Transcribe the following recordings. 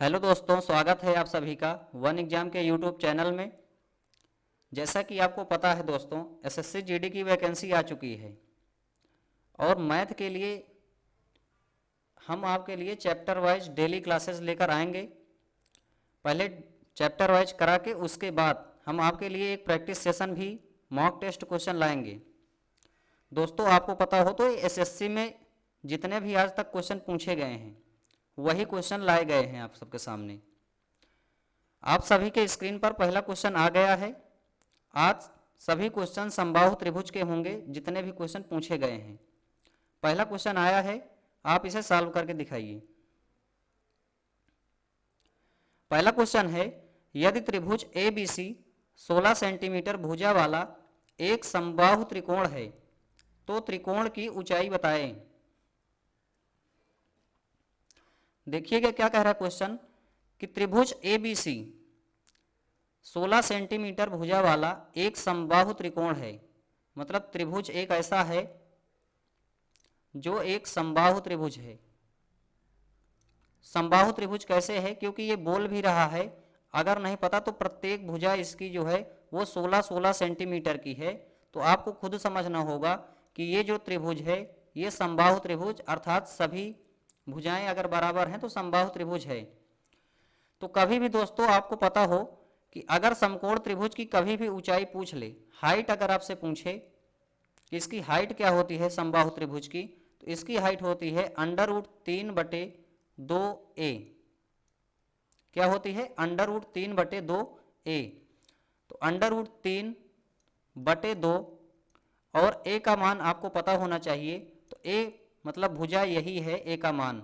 Hello दोस्तों, स्वागत है आप सभी का वन एग्जाम के यूट्यूब चैनल में। जैसा कि आपको पता है दोस्तों, एसएससी जीडी की वैकेंसी आ चुकी है और मैथ के लिए हम आपके लिए चैप्टर वाइज डेली क्लासेस लेकर आएंगे। पहले चैप्टर वाइज करा के उसके बाद हम आपके लिए एक प्रैक्टिस सेशन भी मॉक टेस्ट क्वेश्चन लाएंगे। दोस्तों, आपको पता हो तो एसएससी में जितने भी आज तक क्वेश्चन पूछे गए हैं वही क्वेश्चन लाए गए हैं आप सबके सामने। आप सभी के स्क्रीन पर पहला क्वेश्चन आ गया है। आज सभी क्वेश्चन समबाहु त्रिभुज के होंगे जितने भी क्वेश्चन पूछे गए हैं। पहला क्वेश्चन आया है, आप इसे सॉल्व करके दिखाइए। पहला क्वेश्चन है, यदि त्रिभुज ABC 16 सेंटीमीटर भुजा वाला एक समबाहु त्रिकोण है तो त्रिकोण की ऊंचाई बताएं। देखिएगा क्या कह रहा है क्वेश्चन कि त्रिभुज ABC 16 सेंटीमीटर भुजा वाला एक समबाहु त्रिकोण है। मतलब त्रिभुज एक ऐसा है जो एक समबाहु त्रिभुज है। समबाहु त्रिभुज कैसे है, क्योंकि ये बोल भी रहा है, अगर नहीं पता तो प्रत्येक भुजा इसकी जो है वो 16-16 सेंटीमीटर की है। तो आपको खुद समझना होगा कि ये जो त्रिभुज है ये समबाहु त्रिभुज, अर्थात सभी भुजाएं अगर बराबर हैं तो समबाहु त्रिभुज है। तो कभी भी दोस्तों आपको पता हो कि अगर समकोण त्रिभुज की कभी भी ऊंचाई पूछ ले, हाइट अगर आपसे पूछे कि इसकी हाइट क्या होती है समबाहु त्रिभुज की, तो इसकी हाइट होती है √3/2a। क्या होती है? √3/2a। तो √3/2 और a का मान आपको पता होना चाहिए। तो a मतलब भुजा यही है, a का मान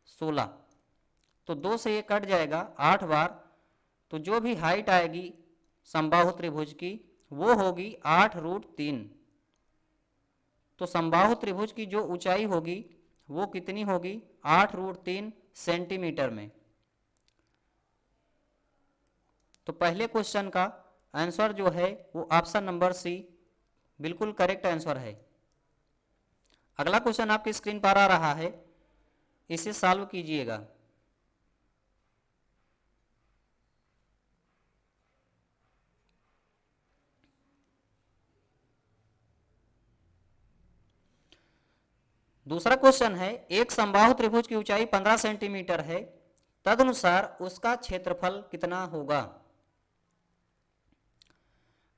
16। तो 2 से ये कट जाएगा 8 बार। तो जो भी हाइट आएगी समबाहु त्रिभुज की वो होगी 8√3। तो समबाहु त्रिभुज की जो ऊंचाई होगी वो कितनी होगी? 8√3 सेंटीमीटर में। तो पहले क्वेश्चन का आंसर जो है वो ऑप्शन नंबर सी बिल्कुल करेक्ट आंसर है। अगला क्वेश्चन आपकी स्क्रीन पर आ रहा है, इसे सॉल्व कीजिएगा। दूसरा क्वेश्चन है, एक समबाहु त्रिभुज की ऊंचाई 15 सेंटीमीटर है, तदनुसार उसका क्षेत्रफल कितना होगा।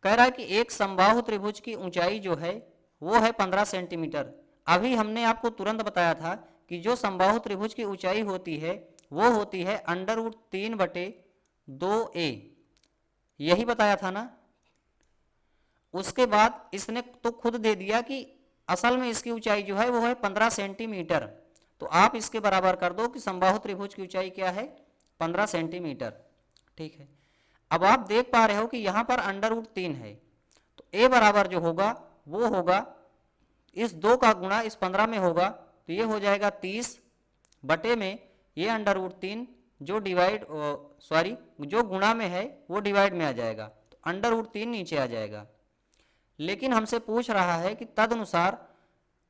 कह रहा है कि एक समबाहु त्रिभुज की ऊंचाई जो है वो है 15 सेंटीमीटर। अभी हमने आपको तुरंत बताया था कि जो समबाहु त्रिभुज की ऊंचाई होती है वो होती है √3/2a। यही बताया था ना। उसके बाद इसने तो खुद दे दिया कि असल में इसकी ऊंचाई जो है वो है 15 सेंटीमीटर। तो आप इसके बराबर कर दो कि समबाहु त्रिभुज की ऊंचाई क्या है? 15 सेंटीमीटर। ठीक है। अब आप देख पा रहे हो कि यहाँ पर √3 है, तो a बराबर जो होगा वो होगा इस 2 का गुणा इस 15 में होगा, तो ये हो जाएगा 30 बटे में ये √3 जो डिवाइड जो गुणा में है वो डिवाइड में आ जाएगा, तो √3 नीचे आ जाएगा। लेकिन हमसे पूछ रहा है कि तदनुसार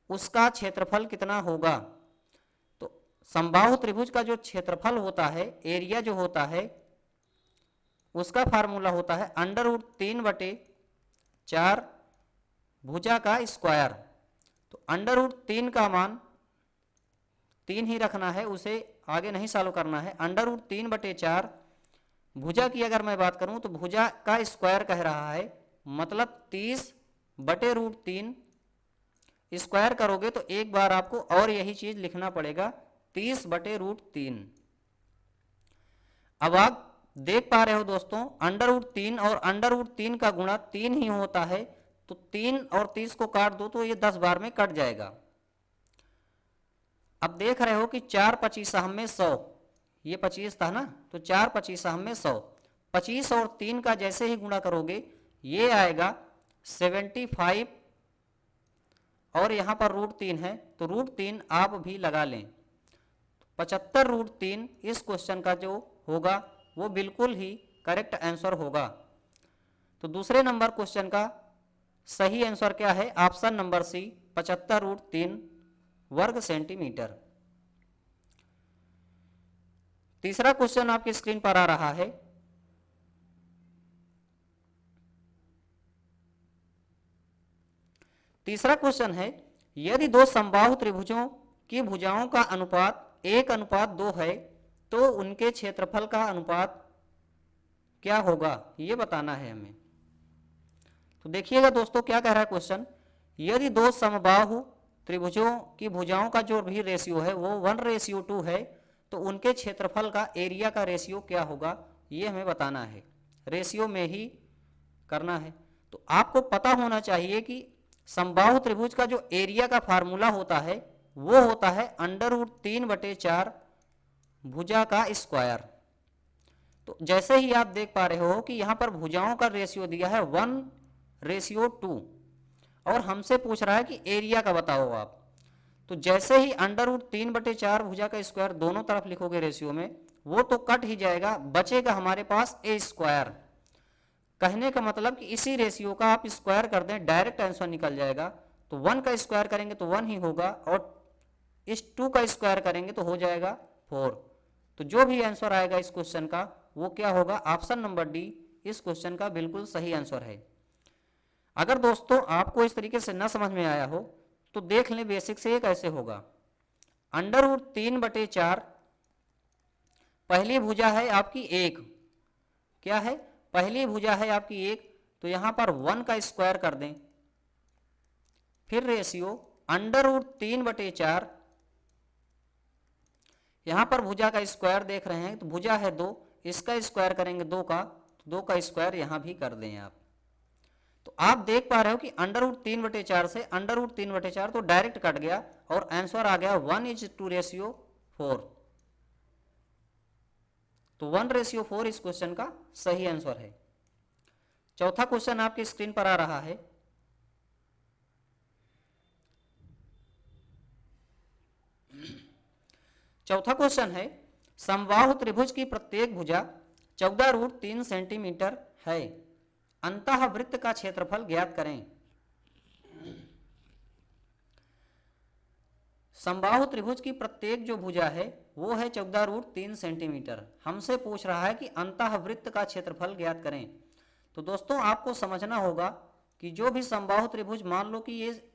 उसका क्षेत्रफल कितना होगा। तो समबाहु त्रिभुज का जो क्षेत्रफल होता है, एरिया जो होता है, उसका फार्मूला होता है √3/4 भुजा का स्क्वायर। तो √3 का मान 3 ही रखना है, उसे आगे नहीं सॉल्व करना है। √3/4 भुजा की अगर मैं बात करूं तो भुजा का स्क्वायर कह रहा है, मतलब 30/√3। स्क्वायर करोगे तो एक बार आपको और यही चीज लिखना पड़ेगा, 30/√3। अब आप देख पा रहे हो दोस्तों, √3 और √3 का गुणा 3 ही होता है, तो 3 और 30 को काट दो तो ये 10 बार में कट जाएगा। अब देख रहे हो कि 4 25 में 100, ये 25 था ना, तो 4 25 में 100। 25 और 3 का जैसे ही गुणा करोगे ये आएगा 75, और यहाँ पर √3 है तो √3 आप भी लगा लें। 75√3 इस क्वेश्चन का जो होगा वो बिल्कुल ही करेक्ट आंसर होगा। तो दूसरे नंबर क्वेश्चन का सही आंसर क्या है? ऑप्शन नंबर सी 75√3 वर्ग सेंटीमीटर। तीसरा क्वेश्चन आपकी स्क्रीन पर आ रहा है। तीसरा क्वेश्चन है, यदि दो समबाहु त्रिभुजों की भुजाओं का अनुपात 1:2 है तो उनके क्षेत्रफल का अनुपात क्या होगा, ये बताना है हमें। तो देखिएगा दोस्तों क्या कह रहा है क्वेश्चन, यदि दो समबाहु त्रिभुजों की भुजाओं का जो भी रेशियो है वो 1:2 है तो उनके क्षेत्रफल का एरिया का रेशियो क्या होगा, ये हमें बताना है। रेशियो में ही करना है। तो आपको पता होना चाहिए कि समबाहु त्रिभुज का जो एरिया का फार्मूला होता है वो होता है √3/4 भुजा का स्क्वायर। तो जैसे ही आप देख पा रहे हो कि यहाँ पर भुजाओं का रेशियो दिया है 1:2 और हमसे पूछ रहा है कि एरिया का बताओ आप। तो जैसे ही √3/4 भुजा का स्क्वायर दोनों तरफ लिखोगे रेशियो में, वो तो कट ही जाएगा, बचेगा हमारे पास ए स्क्वायर। कहने का मतलब कि इसी रेशियो का आप स्क्वायर कर दें, डायरेक्ट आंसर निकल जाएगा। तो 1 का स्क्वायर करेंगे तो 1 ही होगा और इस 2 का स्क्वायर करेंगे तो हो जाएगा 4। तो जो भी आंसर आएगा इस क्वेश्चन का वो क्या होगा, ऑप्शन नंबर डी इस क्वेश्चन का बिल्कुल सही आंसर है। अगर दोस्तों आपको इस तरीके से न समझ में आया हो तो देख लें बेसिक से ये कैसे होगा। √3/4 पहली भुजा है आपकी 1, क्या है, पहली भुजा है आपकी 1, तो यहां पर 1 का स्क्वायर कर दें, फिर रेशियो √3/4, यहां पर भुजा का स्क्वायर देख रहे हैं तो भुजा है 2, इसका स्क्वायर करेंगे 2 का, तो 2 का स्क्वायर यहां भी कर दें आप। तो आप देख पा रहे हो कि √3/4 से √3/4 तो डायरेक्ट कट गया और आंसर आ गया 1:4। तो 1:4 इस क्वेश्चन का सही आंसर है। चौथा क्वेश्चन आपकी स्क्रीन पर आ रहा है। चौथा क्वेश्चन है, समबाहु त्रिभुज की प्रत्येक भुजा 14√3 सेंटीमीटर है, अंतः वृत्त का क्षेत्रफल ज्ञात करें। समबाहु त्रिभुज की प्रत्येक जो भुजा है वो है 14√3 सेंटीमीटर। हमसे पूछ रहा है कि अंतः वृत्त का क्षेत्रफल ज्ञात करें। तो दोस्तों आपको समझना होगा कि जो भी समबाहु त्रिभुज, मान लो कि ये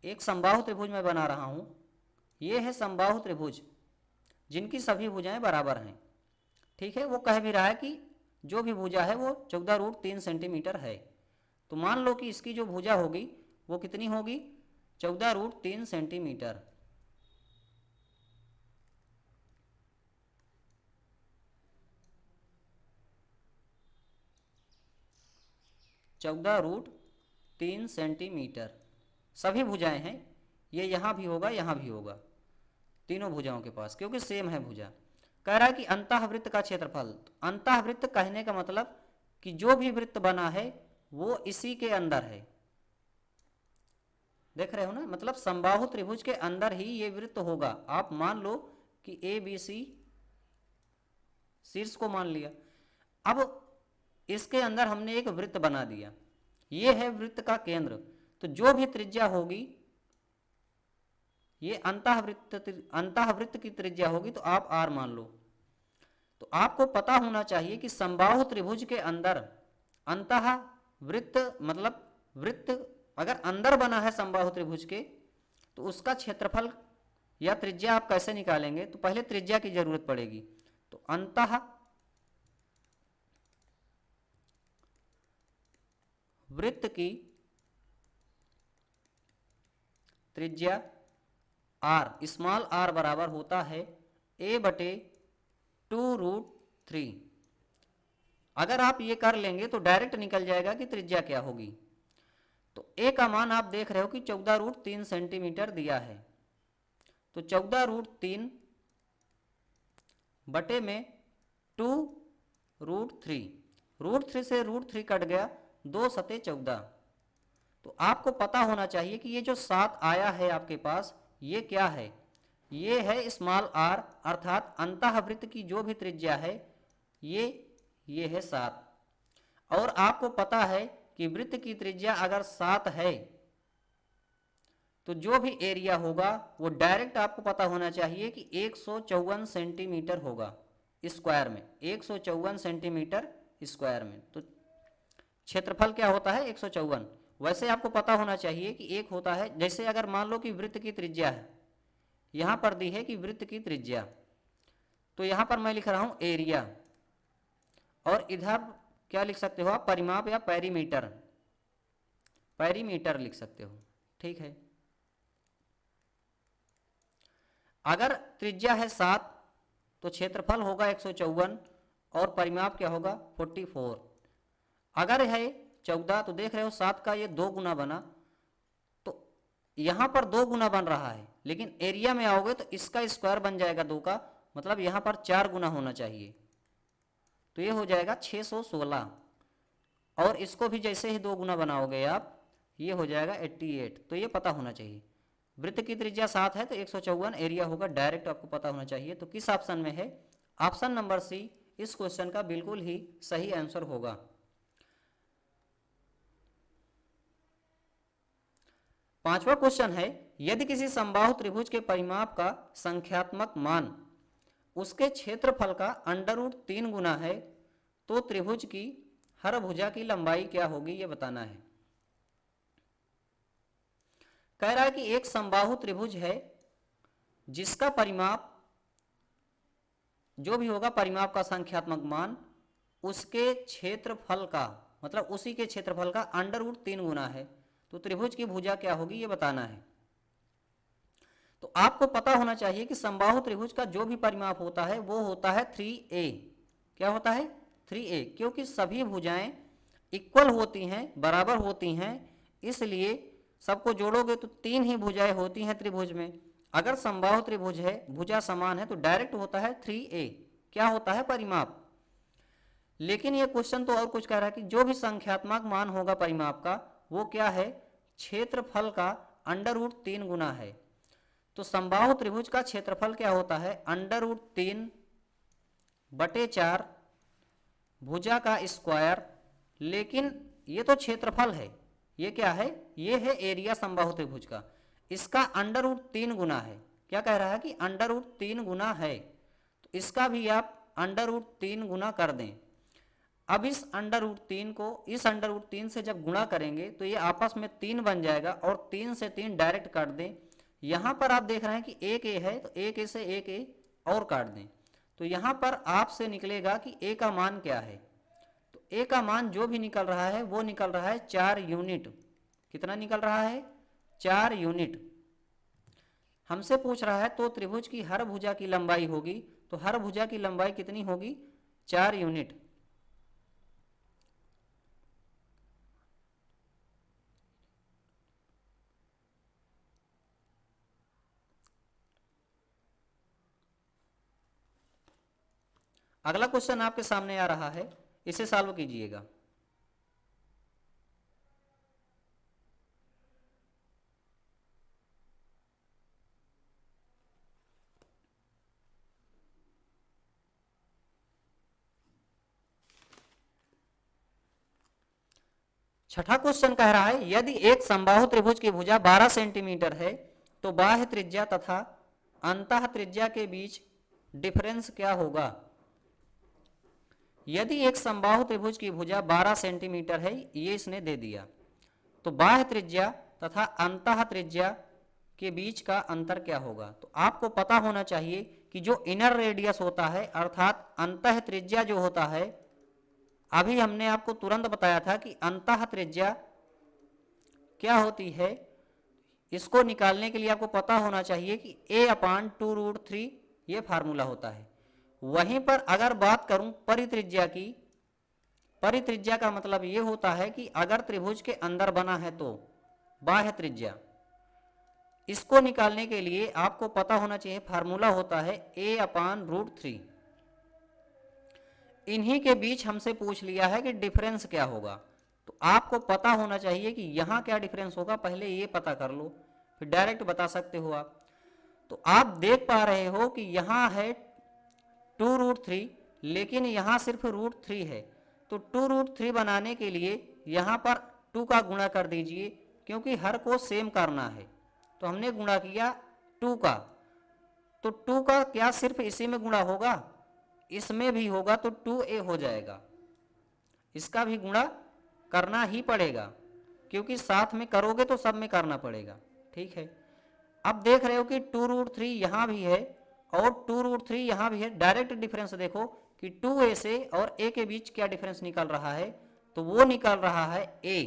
एक समबाहु त्रिभुज मैं बना रहा हूं, ये है समबाहु त्रिभुज जिनकी सभी भुजाएं बराबर हैं, ठीक है। वो कह भी रहा है कि जो भी भुजा है वो 14√3 सेंटीमीटर है। तो मान लो कि इसकी जो भुजा होगी वो कितनी होगी, 14√3 सेंटीमीटर। ₹14.3 सेंटीमीटर सभी भुजाएं हैं, ये यहाँ भी होगा यहाँ भी होगा, तीनों भुजाओं के पास, क्योंकि सेम है भुजा। कह रहा है कि अंतःवृत्त का क्षेत्रफल। अंतःवृत्त कहने का मतलब कि जो भी वृत्त बना है वो इसी के अंदर है, देख रहे हो ना, मतलब समबाहु त्रिभुज के अंदर ही ये वृत्त होगा। आप मान लो कि ABC शीर्ष को मान लिया, अब इसके अंदर हमने एक वृत्त बना दिया, ये है वृत्त का केंद्र। तो जो भी त्रिज्या होगी, ये अंतःवृत्त की त्रिज्या होगी, तो आप R मान लो। तो आपको पता होना चाहिए कि समबाहु त्रिभुज के अंदर अंतःवृत्त मतलब वृत्त अगर अंदर बना है समबाहु त्रिभुज के, तो उसका क्षेत्रफल या त्रिज्या आप कैसे निकालेंगे, तो पहले त्रिज्या की जरूरत पड़ेगी। तो अंतः वृत्त की त्रिज्या R, स्मॉल r बराबर होता है a/2√3। अगर आप ये कर लेंगे तो डायरेक्ट निकल जाएगा कि त्रिज्या क्या होगी। तो a का मान आप देख रहे हो कि 14√3 सेंटीमीटर दिया है, तो 14√3 बटे में 2√3, √3 से √3 कट गया, 2 सते 14। तो आपको पता होना चाहिए कि ये जो 7 आया है आपके पास, ये क्या है, ये है स्मॉल r, अर्थात अंतःवृत्त की जो भी त्रिज्या है ये है 7। और आपको पता है कि वृत्त की त्रिज्या अगर 7 है तो जो भी एरिया होगा वो डायरेक्ट आपको पता होना चाहिए कि 154 सेंटीमीटर होगा स्क्वायर में, 154 सेंटीमीटर स्क्वायर में। तो क्षेत्रफल क्या होता है 154। वैसे आपको पता होना चाहिए कि एक होता है, जैसे अगर मान लो कि वृत्त की त्रिज्या है, यहाँ पर दी है कि वृत्त की त्रिज्या, तो यहाँ पर मैं लिख रहा हूँ एरिया, और इधर क्या लिख सकते हो आप, परिमाप या पेरीमीटर, पेरीमीटर लिख सकते हो, ठीक है। अगर त्रिज्या है 7 तो क्षेत्रफल होगा 154 और परिमाप क्या होगा 44। अगर है 14 तो देख रहे हो 7 का ये 2 गुना बना, तो यहाँ पर 2 गुना बन रहा है, लेकिन एरिया में आओगे तो इसका स्क्वायर बन जाएगा 2 का, मतलब यहाँ पर 4 गुना होना चाहिए, तो ये हो जाएगा 616। और इसको भी जैसे ही 2 गुना बनाओगे आप, ये हो जाएगा 88। तो ये पता होना चाहिए। वृत्त की त्रिज्या 7 है तो 154 एरिया होगा, डायरेक्ट आपको पता होना चाहिए। तो किस ऑप्शन में है, ऑप्शन नंबर सी इस क्वेश्चन का बिल्कुल ही सही आंसर होगा। पांचवा क्वेश्चन है, यदि किसी समबाहु त्रिभुज के परिमाप का संख्यात्मक मान उसके क्षेत्रफल का √3 गुना है तो त्रिभुज की हर भुजा की लंबाई क्या होगी, ये बताना है। कह रहा है कि एक समबाहु त्रिभुज है जिसका परिमाप जो भी होगा, परिमाप का संख्यात्मक मान उसके क्षेत्रफल का, मतलब उसी के क्षेत्रफल का √3 गुना है, तो त्रिभुज की भुजा क्या होगी ये बताना है। तो आपको पता होना चाहिए कि समबाहु त्रिभुज का जो भी परिमाप होता है वो होता है 3a। क्या होता है 3a, क्योंकि सभी भुजाएं इक्वल होती हैं, बराबर होती हैं, इसलिए सबको जोड़ोगे तो 3 ही भुजाएं होती हैं त्रिभुज में। अगर समबाहु त्रिभुज है, भुजा समान है, तो डायरेक्ट होता है 3a, क्या होता है परिमाप। लेकिन ये क्वेश्चन तो और कुछ कह रहा है कि जो भी संख्यात्मक मान होगा परिमाप का वो क्या है, क्षेत्रफल का √3 गुना है। तो समबाहु त्रिभुज का क्षेत्रफल क्या होता है, √3/4 भुजा का स्क्वायर। लेकिन ये तो क्षेत्रफल है, ये क्या है, ये है एरिया समबाहु त्रिभुज का, इसका √3 गुना है। क्या कह रहा है कि √3 गुना है, तो इसका भी आप √3 गुना कर दें। अब इस √3 को इस √3 से जब गुणा करेंगे तो ये आपस में 3 बन जाएगा, और 3 से 3 डायरेक्ट काट दें। यहाँ पर आप देख रहे हैं कि एक ए है, तो एक ए से एक ए और काट दें, तो यहाँ पर आपसे निकलेगा कि ए का मान क्या है। तो ए का मान जो भी निकल रहा है वो निकल रहा है 4 यूनिट। कितना निकल रहा है, 4 यूनिट। हमसे पूछ रहा है तो त्रिभुज की हर भुजा की लंबाई होगी, तो हर भुजा की लंबाई कितनी होगी, 4 यूनिट। अगला क्वेश्चन आपके सामने आ रहा है, इसे सॉल्व कीजिएगा। छठा क्वेश्चन कह रहा है, यदि एक समबाहु त्रिभुज की भुजा 12 सेंटीमीटर है तो बाह्य त्रिज्या तथा अंतः त्रिज्या के बीच डिफरेंस क्या होगा। यदि एक समबाहु त्रिभुज की भुजा 12 सेंटीमीटर है, ये इसने दे दिया, तो बाह्य त्रिज्या तथा अंतः त्रिज्या के बीच का अंतर क्या होगा। तो आपको पता होना चाहिए कि जो इनर रेडियस होता है, अर्थात अंतः त्रिज्या जो होता है, अभी हमने आपको तुरंत बताया था कि अंतः त्रिज्या क्या होती है। इसको निकालने के लिए आपको पता होना चाहिए कि a/2√3 ये फार्मूला होता है। वहीं पर अगर बात करूं परित्रिज्या की, परित्रिज्या का मतलब ये होता है कि अगर त्रिभुज के अंदर बना है तो बाह्य त्रिज्या, इसको निकालने के लिए आपको पता होना चाहिए फार्मूला होता है a/√3। इन्हीं के बीच हमसे पूछ लिया है कि डिफरेंस क्या होगा, तो आपको पता होना चाहिए कि यहाँ क्या डिफरेंस होगा, पहले ये पता कर लो, फिर डायरेक्ट बता सकते हो आप। तो आप देख पा रहे हो कि यहाँ है 2√3, लेकिन यहाँ सिर्फ √3 है, तो 2√3 बनाने के लिए यहाँ पर 2 का गुणा कर दीजिए, क्योंकि हर को सेम करना है। तो हमने गुणा किया 2 का, तो 2 का क्या सिर्फ इसी में गुणा होगा, इसमें भी होगा, तो 2a हो जाएगा। इसका भी गुणा करना ही पड़ेगा, क्योंकि साथ में करोगे तो सब में करना पड़ेगा। ठीक है, अब देख रहे हो कि 2√3 यहाँ भी है और 2√3 यहाँ भी है। डायरेक्ट डिफरेंस देखो कि 2a से और a के बीच क्या डिफरेंस निकल रहा है, तो वो निकल रहा है a,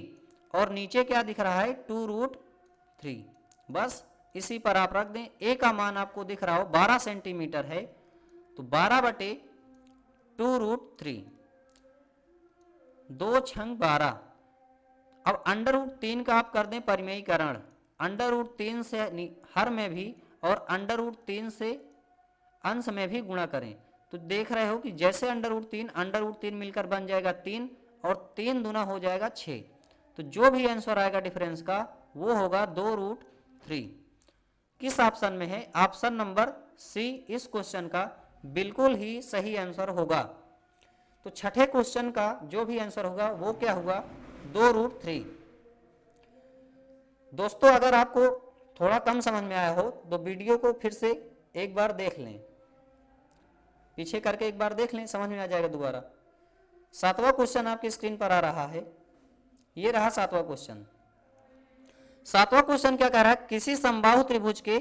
और नीचे क्या दिख रहा है 2√3। बस इसी पर आप रख दें। a का मान आपको दिख रहा हो 12 सेंटीमीटर है, तो 12/2√3, 2 छंग 12। अब √3 का आप कर दें परिमेयीकरण, √3 से हर में भी और √3 से अंश में भी गुणा करें, तो देख रहे हो कि जैसे √3 मिलकर बन जाएगा 3 और 3 दूना हो जाएगा 6। तो जो भी आंसर आएगा डिफरेंस का वो होगा 2√3। किस ऑप्शन में है? ऑप्शन नंबर सी इस क्वेश्चन का बिल्कुल ही सही आंसर होगा। तो छठे क्वेश्चन का जो भी आंसर होगा वो क्या हुआ? 2√3। दोस्तों अगर आपको थोड़ा कम समझ में आया हो तो वीडियो को फिर से एक बार देख लें, पीछे करके एक बार देख लें, समझ में आ जाएगा दोबारा। 7वां क्वेश्चन आपकी स्क्रीन पर आ रहा है, ये रहा 7वां क्वेश्चन। 7वां क्वेश्चन क्या कह रहा है? किसी समबाहु त्रिभुज के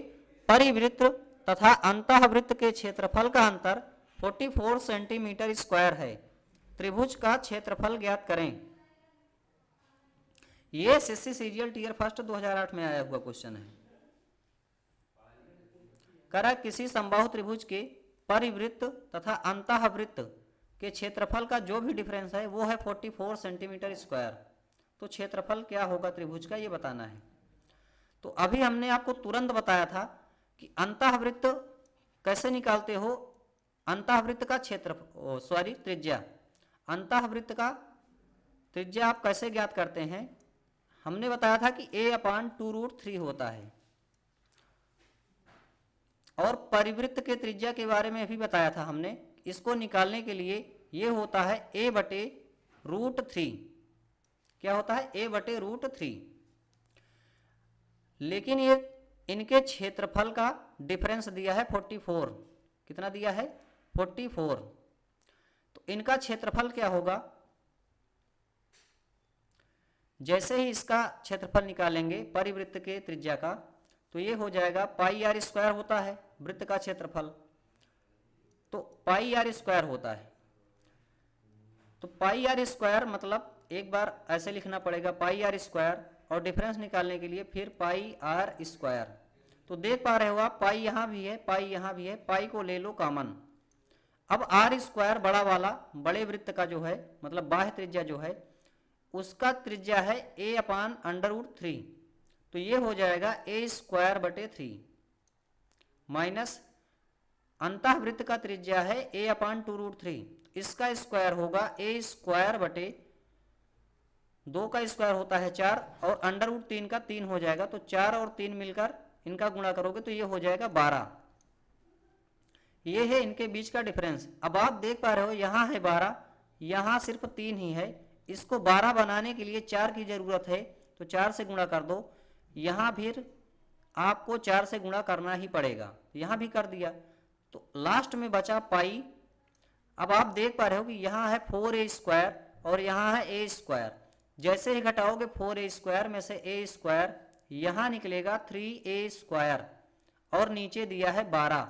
परिवृत्त तथा अंतःवृत्त के क्षेत्रफल का अंतर 44 सेंटीमीटर स्क्वायर है, त्रिभुज का क्षेत्रफल ज्ञात करें। ये एसएससी सीजीएल टीयर फर्स्ट 2008 में आया हुआ क्वेश्चन है। कह रहा है किसी समबाहु त्रिभुज के परिवृत्त तथा अंतःवृत्त के क्षेत्रफल का जो भी डिफरेंस है वो है 44 सेंटीमीटर स्क्वायर। तो क्षेत्रफल क्या होगा त्रिभुज का ये बताना है। तो अभी हमने आपको तुरंत बताया था कि अंतःवृत्त कैसे निकालते हो, अंतःवृत्त का त्रिज्या, अंतःवृत्त का त्रिज्या आप कैसे ज्ञात करते हैं। हमने बताया था कि a/2√3 होता है, और परिवृत्त के त्रिज्या के बारे में भी बताया था हमने। इसको निकालने के लिए ये होता है a/√3। क्या होता है? a/√3। लेकिन ये इनके क्षेत्रफल का डिफरेंस दिया है 44। कितना दिया है? 44। तो इनका क्षेत्रफल क्या होगा? जैसे ही इसका क्षेत्रफल निकालेंगे परिवृत्त के त्रिज्या का, तो ये हो जाएगा πr² होता है वृत्त का क्षेत्रफल, तो πr² होता है। तो πr² मतलब एक बार ऐसे लिखना पड़ेगा πr², और डिफरेंस निकालने के लिए फिर πr²। तो देख पा रहे हो आप पाई यहाँ भी है, पाई यहाँ भी है, पाई को ले लो कॉमन। अब r² बड़ा वाला बड़े वृत्त का जो है मतलब बाह्य त्रिज्या जो है उसका त्रिज्या है a/√3। तो ये हो जाएगा a²/3 माइनस अंतःवृत्त का त्रिज्या है a/2√3, इसका स्क्वायर होगा a²/2 का स्क्वायर होता है 4 और √3 का 3 हो जाएगा। तो 4 और 3 मिलकर इनका गुणा करोगे तो ये हो जाएगा 12। ये है इनके बीच का डिफरेंस। अब आप देख पा रहे हो यहाँ है 12, यहाँ सिर्फ 3 ही है। इसको 12 बनाने के लिए 4 की जरूरत है, तो 4 से गुणा कर दो। यहाँ फिर आपको 4 से गुणा करना ही पड़ेगा, यहाँ भी कर दिया। तो लास्ट में बचा पाई। अब आप देख पा रहे हो कि यहाँ है 4a² और यहाँ है a²। जैसे ही घटाओगे 4a² में से a², यहाँ निकलेगा 3a² और नीचे दिया है 12।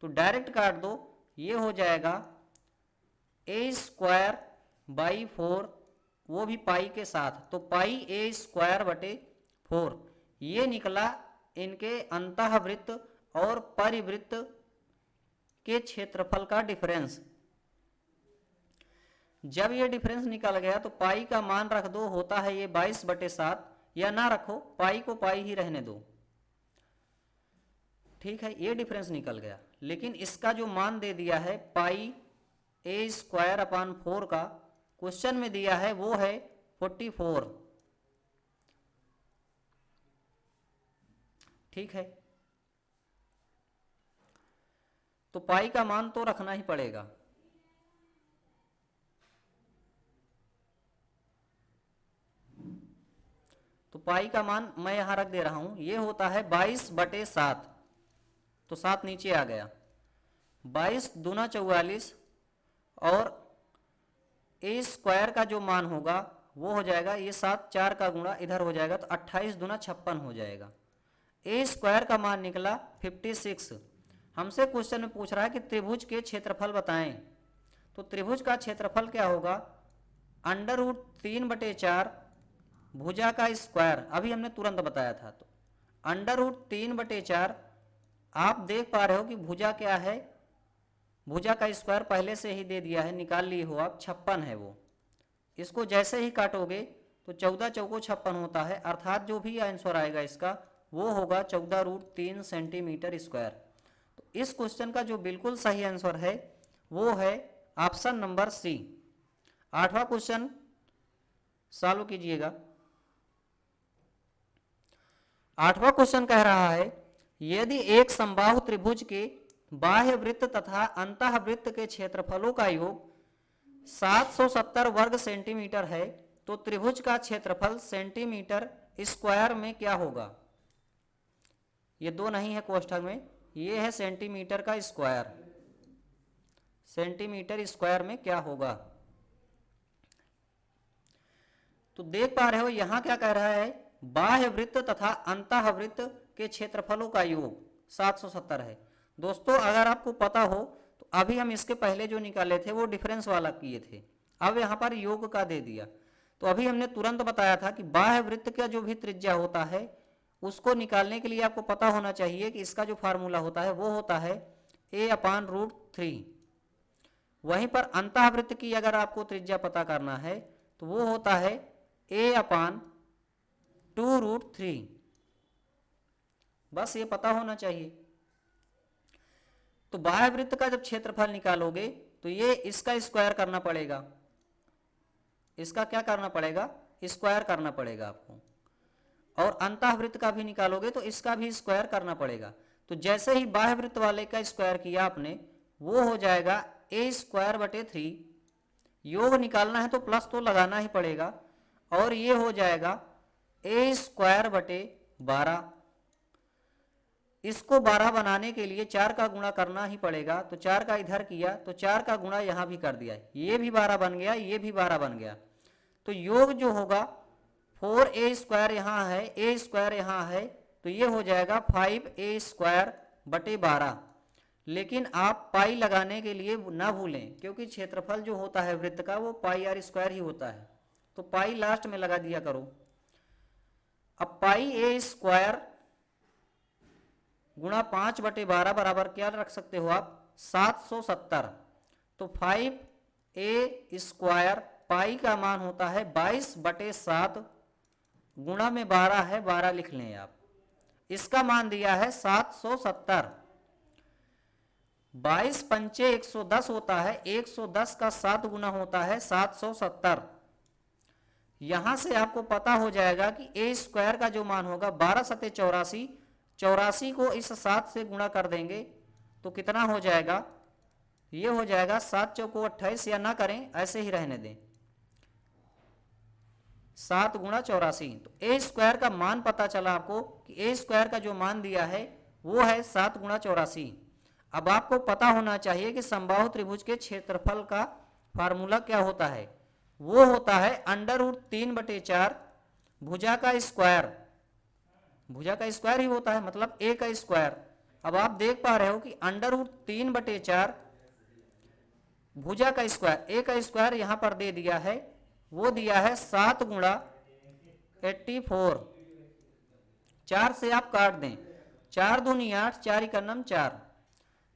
तो डायरेक्ट काट दो, ये हो जाएगा a²/4, वो भी पाई के साथ, तो पाई a²/4। ये निकला इनके अंतःवृत्त और परिवृत्त के क्षेत्रफल का डिफरेंस। जब ये डिफरेंस निकल गया तो पाई का मान रख दो, होता है ये 22/7, या ना रखो, पाई को पाई ही रहने दो। ठीक है, ये डिफरेंस निकल गया। लेकिन इसका जो मान दे दिया है पाई a²/4 का, क्वेश्चन में दिया है वो है 44। ठीक है, तो पाई का मान तो रखना ही पड़ेगा। तो पाई का मान मैं यहाँ रख दे रहा हूँ, ये होता है 22/7। तो 7 नीचे आ गया, 22 दूना 44 और ए स्क्वायर का जो मान होगा वो हो जाएगा, ये 7 4 का गुणा इधर हो जाएगा तो 28 दूना 56 हो जाएगा। ए स्क्वायर का मान निकला 56। हमसे क्वेश्चन में पूछ रहा है कि त्रिभुज के क्षेत्रफल बताएं। तो त्रिभुज का क्षेत्रफल क्या होगा, √3/4 भुजा का स्क्वायर, अभी हमने तुरंत बताया था। तो √3/4, आप देख पा रहे हो कि भुजा क्या है, भुजा का स्क्वायर पहले से ही दे दिया है, निकाल लिए हो आप, 56 है वो। इसको जैसे ही काटोगे तो 14 चौको 56 होता है, अर्थात जो भी आंसर आएगा इसका वो होगा 14√3 सेंटीमीटर स्क्वायर। तो इस क्वेश्चन का जो बिल्कुल सही आंसर है वो है ऑप्शन नंबर सी। 8वां क्वेश्चन सॉल्व कीजिएगा। 8वां क्वेश्चन कह रहा है, यदि एक समबाहु त्रिभुज के बाह्य वृत्त तथा अंतः वृत्त के क्षेत्रफलों का योग 770 वर्ग सेंटीमीटर है तो त्रिभुज का क्षेत्रफल सेंटीमीटर स्क्वायर में क्या होगा। ये दो नहीं है कोष्ठक में, ये है सेंटीमीटर का स्क्वायर। सेंटीमीटर स्क्वायर में क्या होगा। तो देख पा रहे हो यहां क्या कह रहा है, बाह्य वृत्त तथा अंतः वृत्त के क्षेत्रफलों का योग 770 है। दोस्तों अगर आपको पता हो तो अभी हम इसके पहले जो निकाले थे वो डिफरेंस वाला किए थे, अब यहाँ पर योग का दे दिया। तो अभी हमने तुरंत बताया था कि बाह्य वृत्त का जो भी त्रिज्या होता है उसको निकालने के लिए आपको पता होना चाहिए कि इसका जो फार्मूला होता है वो होता है a/√3। वहीं पर अंतःवृत्त की अगर आपको त्रिज्या पता करना है तो वो होता है a/2√3। बस ये पता होना चाहिए। तो बाह्य वृत्त का जब क्षेत्रफल निकालोगे तो ये इसका स्क्वायर करना पड़ेगा, इसका क्या करना पड़ेगा, स्क्वायर करना पड़ेगा आपको। और अंतःवृत्त का भी निकालोगे तो इसका भी स्क्वायर करना पड़ेगा। तो जैसे ही बाह्य वृत्त वाले का स्क्वायर किया आपने वो हो जाएगा a²/3। योग निकालना है तो प्लस तो लगाना ही पड़ेगा, और ये हो जाएगा a²/12। इसको 12 बनाने के लिए 4 का गुणा करना ही पड़ेगा, तो 4 का इधर किया तो 4 का गुणा यहां भी कर दिया, ये भी 12 बन गया, ये भी 12 बन गया। तो योग जो होगा 4a² यहाँ है, a² यहाँ है, तो ये हो जाएगा 5a²/12। लेकिन आप पाई लगाने के लिए ना भूलें, क्योंकि क्षेत्रफल जो होता है वृत्त का वो πr² ही होता है, तो पाई लास्ट में लगा दिया करो। अब πa² गुणा 5/12 बराबर क्या रख सकते हो आप, 770। तो 5a² पाई का मान होता है 22/7, गुणा में 12 है, 12 लिख लें आप। इसका मान दिया है 770। 22 पंचे 110 होता है, 110 का 7 गुना होता है 770। यहां से आपको पता हो जाएगा कि a² का जो मान होगा 12 सते 84, 84 को इस 7 से गुणा कर देंगे तो कितना हो जाएगा, ये हो जाएगा 7 चौको 28, या ना करें ऐसे ही रहने दें, 7 गुणा 84। तो a² का मान पता चला आपको कि a² का जो मान दिया है वो है 7 गुणा 84। अब आपको पता होना चाहिए कि समबाहु त्रिभुज के क्षेत्रफल का फार्मूला क्या होता है, वो होता है √3/4 भुजा का स्क्वायर, भुजा का स्क्वायर ही होता है, मतलब a का स्क्वायर। अब आप देख पा रहे हो कि √3/4 भुजा का स्क्वायर, a का स्क्वायर यहां पर दे दिया है, वो दिया है 7 गुणा 84। 4 से आप काट दें, 4 दूनी 8, 4 इकन्नम 4,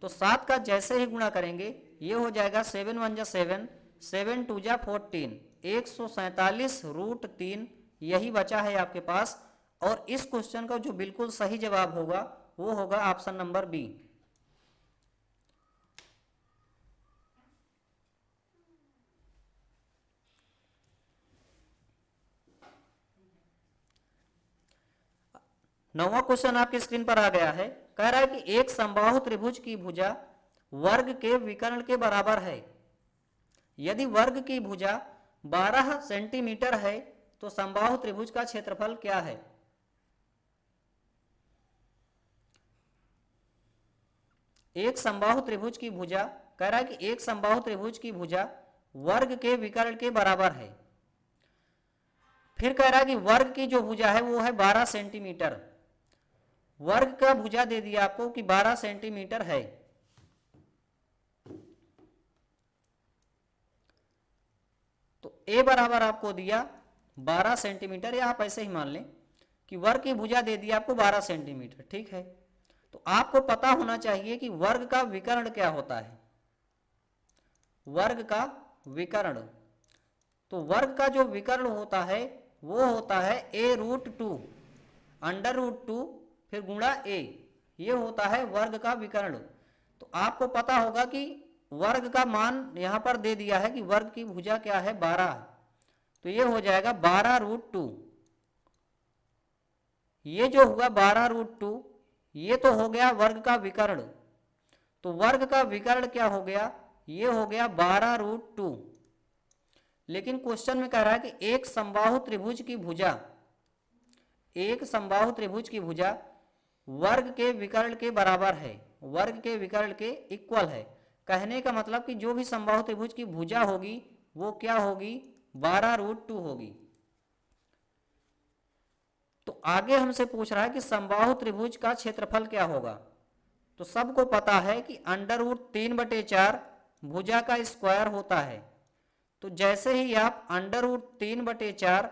तो 7 का जैसे ही गुणा करेंगे ये हो जाएगा 7 1 जा 7, 7 2 जा 14, 147√3 यही बचा है आपके पास। और इस क्वेश्चन का जो बिल्कुल सही जवाब होगा वो होगा ऑप्शन नंबर बी। नौवां क्वेश्चन आपकी स्क्रीन पर आ गया है, कह रहा है कि एक समबाहु त्रिभुज की भुजा वर्ग के विकर्ण के बराबर है। यदि वर्ग की भुजा 12 सेंटीमीटर है तो समबाहु त्रिभुज का क्षेत्रफल क्या है? एक समबाहु त्रिभुज की भुजा, कह रहा है कि एक समबाहु त्रिभुज की भुजा वर्ग के विकर्ण के बराबर है। फिर कह रहा है कि वर्ग की जो भुजा है वो है 12 सेंटीमीटर। वर्ग का भुजा दे दिया आपको कि 12 सेंटीमीटर है। तो ए बराबर आपको दिया 12 सेंटीमीटर, या आप ऐसे ही मान लें कि वर्ग की भुजा दे दिया आपको 12 सेंटीमीटर, ठीक है। तो आपको पता होना चाहिए कि वर्ग का विकर्ण क्या होता है। वर्ग का विकर्ण, तो वर्ग का जो विकर्ण होता है वो होता है a√2 √2 फिर गुणा a, ये होता है वर्ग का विकर्ण। तो आपको पता होगा कि वर्ग का मान यहां पर दे दिया है कि वर्ग की भुजा क्या है 12, तो ये हो जाएगा 12√2। ये जो हुआ 12√2 ये तो हो गया वर्ग का विकर्ण। तो वर्ग का विकर्ण क्या हो गया? ये हो गया 12√2। लेकिन क्वेश्चन में कह रहा है कि एक समबाहु त्रिभुज की भुजा, एक समबाहु त्रिभुज की भुजा वर्ग के विकर्ण के बराबर है, वर्ग के विकर्ण के इक्वल है। कहने का मतलब कि जो भी समबाहु त्रिभुज की भुजा होगी वो क्या होगी? 12√2 होगी। तो आगे हमसे पूछ रहा है कि समबाहु त्रिभुज का क्षेत्रफल क्या होगा। तो सबको पता है कि √3/4 भुजा का स्क्वायर होता है। तो जैसे ही आप √3/4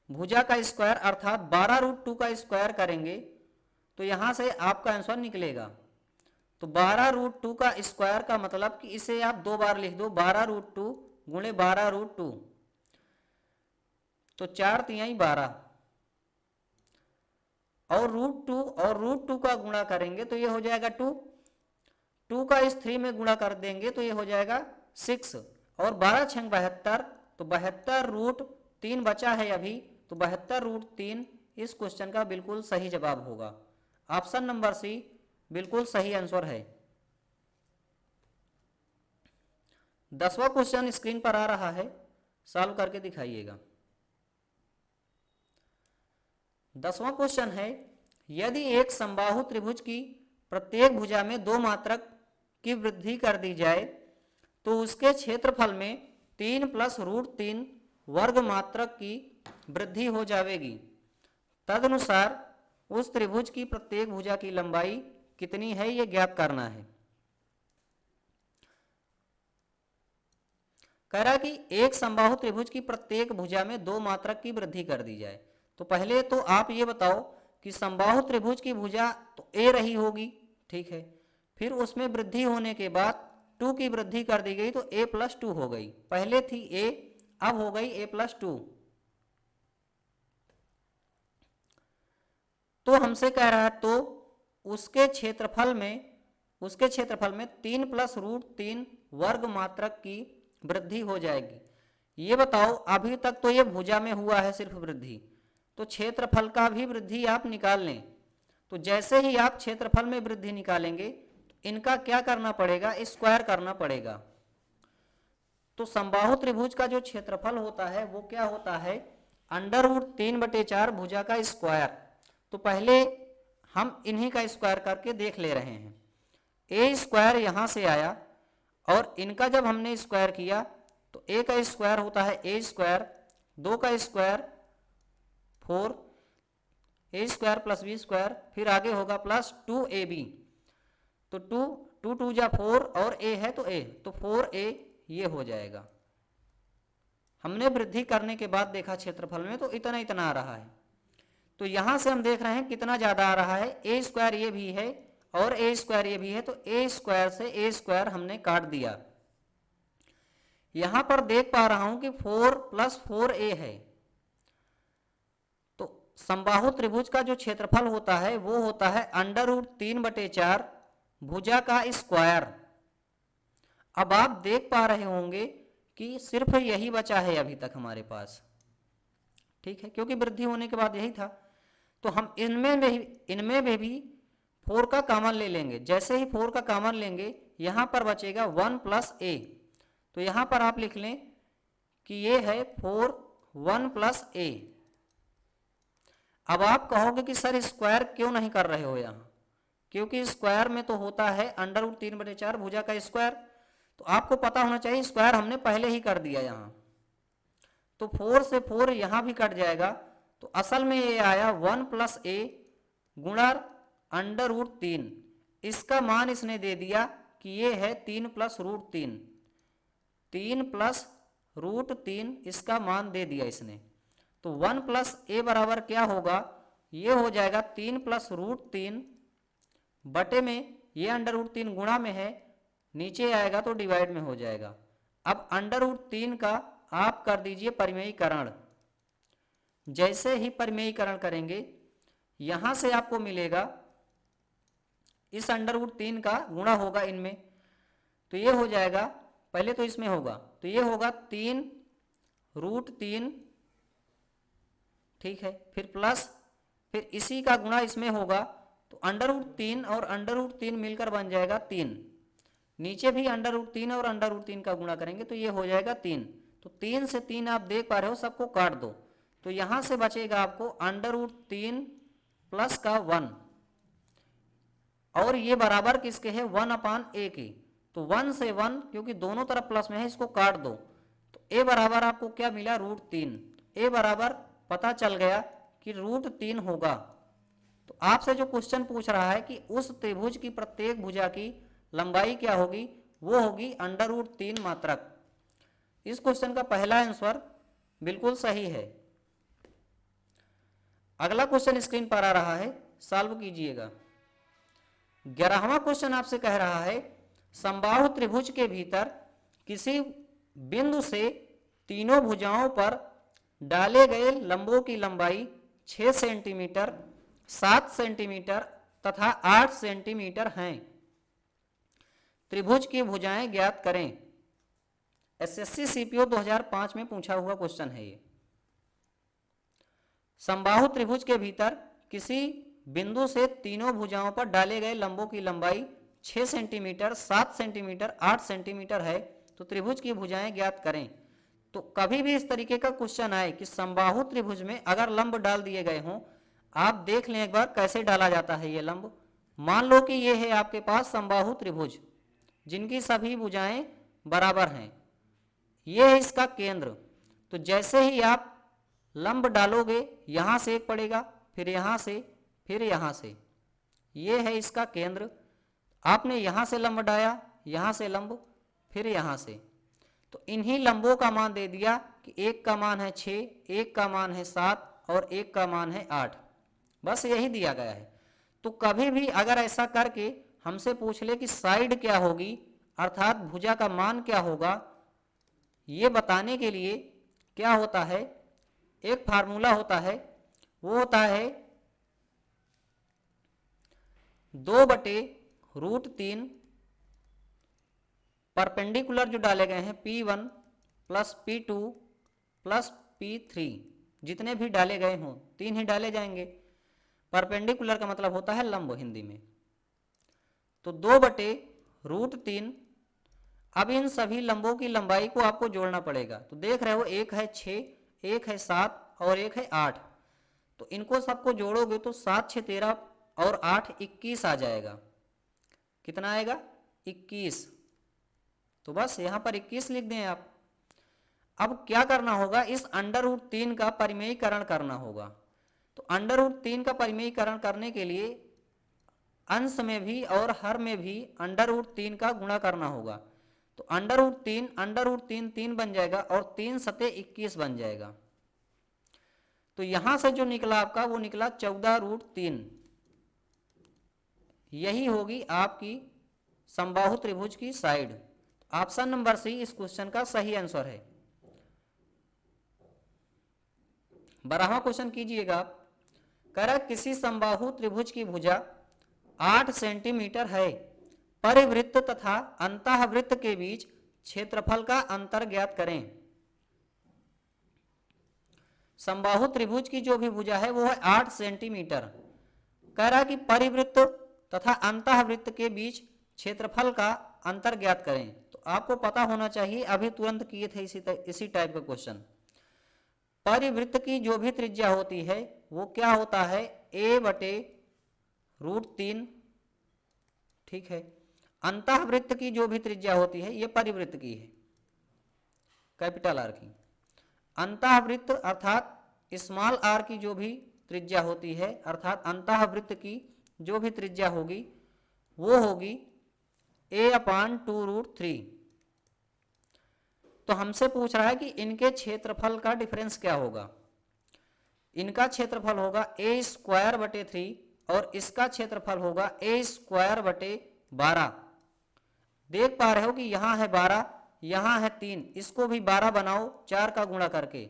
भुजा का स्क्वायर अर्थात 12√2 का स्क्वायर करेंगे तो यहां से आपका आंसर निकलेगा। तो 12√2 का स्क्वायर का मतलब कि इसे आप दो बार लिख दो, 12√2 गुणे 12√2, तो 4 तिहाई 12, और √2 और √2 का गुणा करेंगे तो ये हो जाएगा 2, 2 का इस 3 में गुणा कर देंगे तो ये हो जाएगा 6, और 12 छंग 72, तो 72√3 बचा है अभी, तो 72√3 इस क्वेश्चन का बिल्कुल सही जवाब होगा। ऑप्शन नंबर सी बिल्कुल सही आंसर है। 10वां क्वेश्चन स्क्रीन पर आ रहा है, सॉल्व करके दिखाइएगा। 10वां क्वेश्चन है, यदि एक समबाहु त्रिभुज की प्रत्येक भुजा में 2 मात्रक की वृद्धि कर दी जाए तो उसके क्षेत्रफल में 3 + √3 वर्ग मात्रक की वृद्धि हो जाएगी। तदनुसार उस त्रिभुज की प्रत्येक भुजा की लंबाई कितनी है, यह ज्ञात करना है। कह रहा कि एक समबाहु त्रिभुज की प्रत्येक भुजा में 2 मात्रक की वृद्धि कर दी जाए। तो पहले तो आप ये बताओ कि समबाहु त्रिभुज की भुजा तो a रही होगी, ठीक है। फिर उसमें वृद्धि होने के बाद 2 की वृद्धि कर दी गई तो a + 2 हो गई। पहले थी a, अब हो गई a + 2। तो हमसे कह रहा है तो उसके क्षेत्रफल में 3 + √3 वर्ग मात्रक की वृद्धि हो जाएगी। ये बताओ, अभी तक तो ये भुजा में हुआ है सिर्फ वृद्धि, तो क्षेत्रफल का भी वृद्धि आप निकाल लें। तो जैसे ही आप क्षेत्रफल में वृद्धि निकालेंगे तो इनका क्या करना पड़ेगा? स्क्वायर करना पड़ेगा। तो समबाहु त्रिभुज का जो क्षेत्रफल होता है वो क्या होता है? √3/4 भुजा का स्क्वायर। तो पहले हम इन्हीं का स्क्वायर करके देख ले रहे हैं। a² यहां से आया और इनका जब हमने स्क्वायर किया तो a का स्क्वायर होता है a², 2 का स्क्वायर 4, a² + b², फिर आगे होगा प्लस 2ab, तो 2 2 जा 4 और a है तो a, तो 4a ये हो जाएगा। हमने वृद्धि करने के बाद देखा क्षेत्रफल में तो इतना इतना आ रहा है। तो यहां से हम देख रहे हैं कितना ज्यादा आ रहा है, a² ये भी है और a² ये भी है, तो a² से a² हमने काट दिया। यहां पर देख पा रहा हूं कि 4 + 4a है। तो समबाहु त्रिभुज का जो क्षेत्रफल होता है वो होता है √3/4 भुजा का स्क्वायर। अब आप देख पा रहे होंगे कि सिर्फ यही बचा है अभी तक हमारे पास, ठीक है, क्योंकि वृद्धि होने के बाद यही था। तो हम इनमें में भी 4 का कॉमन ले लेंगे। जैसे ही 4 का कॉमन लेंगे यहां पर बचेगा 1 + a, तो यहां पर आप लिख लें कि ये है 4 1 प्लस ए। अब आप कहोगे कि सर स्क्वायर क्यों नहीं कर रहे हो यहाँ, क्योंकि स्क्वायर में तो होता है √3/4 भुजा का स्क्वायर, तो आपको पता होना चाहिए स्क्वायर हमने पहले ही कर दिया यहाँ। तो 4 से 4 यहाँ भी कट जाएगा, तो असल में ये आया 1 प्लस ए गुणा √3। इसका मान इसने दे दिया कि ये है 3 प्लस √3, 3 प्लस √3 इसका मान दे दिया इसने। तो 1 प्लस ए बराबर क्या होगा, ये हो जाएगा 3 प्लस √3 बटे में, ये √3 गुणा में है, नीचे आएगा तो डिवाइड में हो जाएगा। अब √3 का आप कर दीजिए परिमेयीकरण। जैसे ही परिमेयीकरण करेंगे यहां से आपको मिलेगा, इस √3 का गुणा होगा इनमें, तो ये हो जाएगा, पहले तो इसमें होगा, तो ये होगा 3 √3, ठीक है, फिर प्लस, फिर इसी का गुणा इसमें होगा, तो √3 और √3 मिलकर बन जाएगा 3। नीचे भी √3 और √3 का गुणा करेंगे तो ये हो जाएगा 3। तो 3 से 3 आप देख पा रहे हो, सबको काट दो, तो यहां से बचेगा आपको √3 प्लस का 1, और ये बराबर किसके है 1/a के। तो 1 से 1 क्योंकि दोनों तरफ प्लस में है, इसको काट दो, तो a बराबर आपको क्या मिला √3। a बराबर पता चल गया कि √3 होगा। तो आपसे जो क्वेश्चन पूछ रहा है कि उस त्रिभुज की प्रत्येक भुजा की लंबाई क्या होगी, वो होगी √3 मात्रक। इस क्वेश्चन का पहला आंसर बिल्कुल सही है। अगला क्वेश्चन स्क्रीन पर आ रहा है, सॉल्व कीजिएगा। 11वां क्वेश्चन आपसे कह रहा है समबाहु त्रिभुज के भीतर किसी बिंदु से तीनों भुजाओं पर डाले गए लंबों की लंबाई 6 सेंटीमीटर, 7 सेंटीमीटर तथा 8 सेंटीमीटर हैं। त्रिभुज की भुजाएं ज्ञात करें। एसएससी सीपीओ 2005 में पूछा हुआ क्वेश्चन है ये। समबाहु त्रिभुज के भीतर किसी बिंदु से तीनों भुजाओं पर डाले गए लंबों की लंबाई 6 सेंटीमीटर, 7 सेंटीमीटर, 8 सेंटीमीटर है, तो त्रिभुज की भुजाएं ज्ञात करें। तो कभी भी इस तरीके का क्वेश्चन आए कि समबाहु त्रिभुज में अगर लंब डाल दिए गए हों, आप देख लें एक बार कैसे डाला जाता है ये लंब। मान लो कि ये है आपके पास समबाहु त्रिभुज जिनकी सभी भुजाएं बराबर हैं, ये है इसका केंद्र। तो जैसे ही आप लंब डालोगे, यहां से एक पड़ेगा, फिर यहां से, फिर यहां से, ये है इसका केंद्र। आपने यहां से लंब डाला, यहां से लंब, फिर यहां से, तो इन्हीं लंबों का मान दे दिया कि एक का मान है 6, एक का मान है 7 और एक का मान है 8, बस यही दिया गया है। तो कभी भी अगर ऐसा करके हमसे पूछ ले कि साइड क्या होगी, अर्थात भुजा का मान क्या होगा, ये बताने के लिए क्या होता है, एक फार्मूला होता है, वो होता है 2/√3 परपेंडिकुलर जो डाले गए हैं P1 plus P2 plus P3, जितने भी डाले गए हों 3 ही डाले जाएंगे। परपेंडिकुलर का मतलब होता है लंब हिंदी में। तो 2/√3। अब इन सभी लंबों की लंबाई को आपको जोड़ना पड़ेगा। तो देख रहे हो, एक है 6, एक है 7 और एक है 8। तो इनको सबको जोड़ोगे तो 7 6 13 और 8 21 आ जाएगा। कितना आएगा 21। तो बस यहाँ पर 21 लिख दें आप। अब क्या करना होगा, इस √3 का परिमेयीकरण करना होगा। तो √3 का परिमेयीकरण करने के लिए अंश में भी और हर में भी √3 का गुणा करना होगा। तो √3 3 बन जाएगा और 3 सते 21 बन जाएगा। तो यहां से जो निकला आपका वो निकला 14√3। यही होगी आपकी समबाहु त्रिभुज की साइड। ऑप्शन नंबर सी इस क्वेश्चन का सही आंसर है। 12वां क्वेश्चन कीजिएगा आप। कह रहा किसी समबाहु त्रिभुज की भुजा 8 सेंटीमीटर है, परिवृत्त तथा अंतःवृत्त के बीच क्षेत्रफल का अंतर ज्ञात करें। समबाहु त्रिभुज की जो भी भुजा है वो है 8 सेंटीमीटर। कह रहा कि परिवृत्त तथा अंतःवृत्त के बीच क्षेत्रफल का अंतर ज्ञात करें। तो आपको पता होना चाहिए, अभी तुरंत किए थे इसी टाइप का क्वेश्चन। परिवृत्त की जो भी त्रिज्या होती है वो क्या होता है, a/√3, ठीक है। अंतःवृत्त की जो भी त्रिज्या होती है ये परिवृत्त की है, कैपिटल आर की। अंतःवृत्त अर्थात स्मॉल आर की जो भी त्रिज्या होती है, अर्थात अंतःवृत्त की जो भी त्रिज्या होगी वो होगी a/2√3। तो हमसे पूछ रहा है कि इनके क्षेत्रफल का डिफरेंस क्या होगा। इनका क्षेत्रफल होगा a²/3 और इसका क्षेत्रफल होगा a²/12। देख पा रहे हो कि यहाँ है 12, यहाँ है 3, इसको भी 12 बनाओ, 4 का गुणा करके,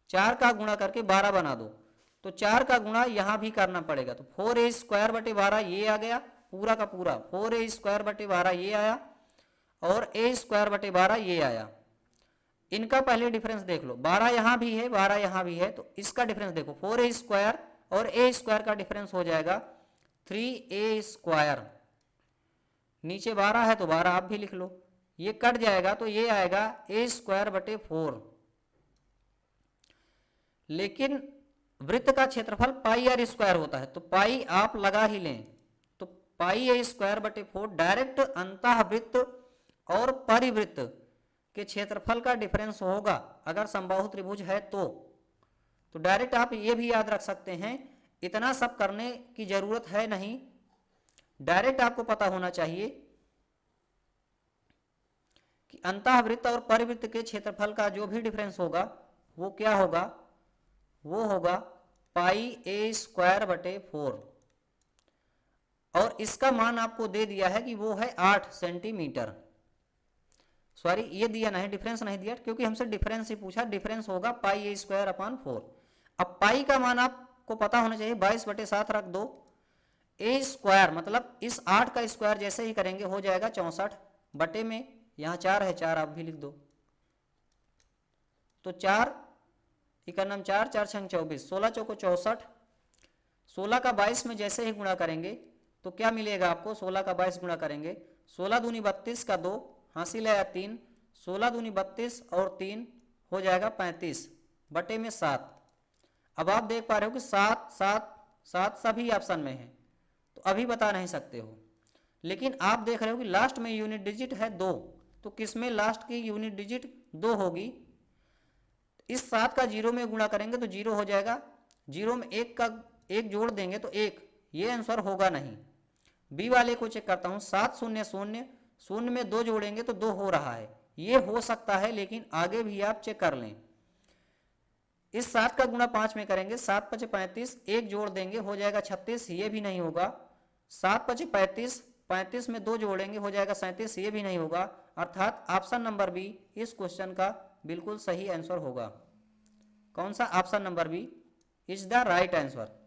4 का गुणा करके 12 बना दो। तो 4 का गुणा यहाँ भी करना पड़ेगा, तो 4a² 12 ये आ गया पूरा का पूरा, 4a² 12 ये आया और a² 12 ये आया। इनका पहले डिफरेंस देख लो, 12 यहाँ भी है 12 यहाँ भी है, तो इसका डिफरेंस देखो 4a² और a² का डिफरेंस हो जाएगा 3a²। नीचे 12 है तो 12 आप भी लिख लो, ये कट जाएगा तो ये आएगा a² 4। लेकिन वृत्त का क्षेत्रफल πr² होता है, तो पाई आप लगा ही लें, तो πa² 4 डायरेक्ट अंतःवृत्त और परिवृत्त के क्षेत्रफल का डिफरेंस होगा अगर समबाहु त्रिभुज है तो डायरेक्ट आप ये भी याद रख सकते हैं। इतना सब करने की जरूरत है नहीं, डायरेक्ट आपको पता होना चाहिए कि अंतःवृत्त और परिवृत्त के क्षेत्रफल का जो भी डिफरेंस होगा वो क्या होगा, वो होगा πa² 4 और इसका मान आपको दे दिया है कि वो है 8 सेंटीमीटर। सॉरी ये दिया नहीं, डिफरेंस नहीं दिया क्योंकि हमसे डिफरेंस ही पूछा, डिफरेंस होगा πa²/4। अब पाई का मान आपको पता होना चाहिए, 22/7 रख दो, a² मतलब इस 8 का स्क्वायर जैसे ही करेंगे हो जाएगा 64 बटे में, यहाँ 4 है 4 आप भी लिख दो, तो 4 इकन्नम 4, 4 छंग 24, 16 चौको 64, 16 का 22 में जैसे ही गुणा करेंगे तो क्या मिलेगा आपको, 16 का 22 गुणा करेंगे, 16 दूनी 32 का 2 हासिल है 3, 16 दूनी 32 और 3 हो जाएगा 35 बटे में 7। अब आप देख पा रहे हो कि 7 7 7 सभी ऑप्शन में है, तो अभी बता नहीं सकते हो, लेकिन आप देख रहे हो कि लास्ट में यूनिट डिजिट है 2, तो किसमें लास्ट की यूनिट डिजिट 2 होगी। इस 7 का 0 में गुणा करेंगे तो 0 हो जाएगा, 0 में 1 का 1 जोड़ देंगे तो 1, ये आंसर होगा नहीं। बी वाले को चेक करता हूँ, 7 0 0 0 में 2 जोड़ेंगे तो 2 हो रहा है, ये हो सकता है, लेकिन आगे भी आप चेक कर लें। इस 7 का गुणा 5 में करेंगे, 7 5 35, 1 जोड़ देंगे हो जाएगा 36, ये भी नहीं होगा। 7 5 35, 35 में 2 जोड़ेंगे हो जाएगा 37, ये भी नहीं होगा। अर्थात ऑप्शन नंबर बी इस क्वेश्चन का बिल्कुल सही आंसर होगा। कौन सा, option number b is the right answer.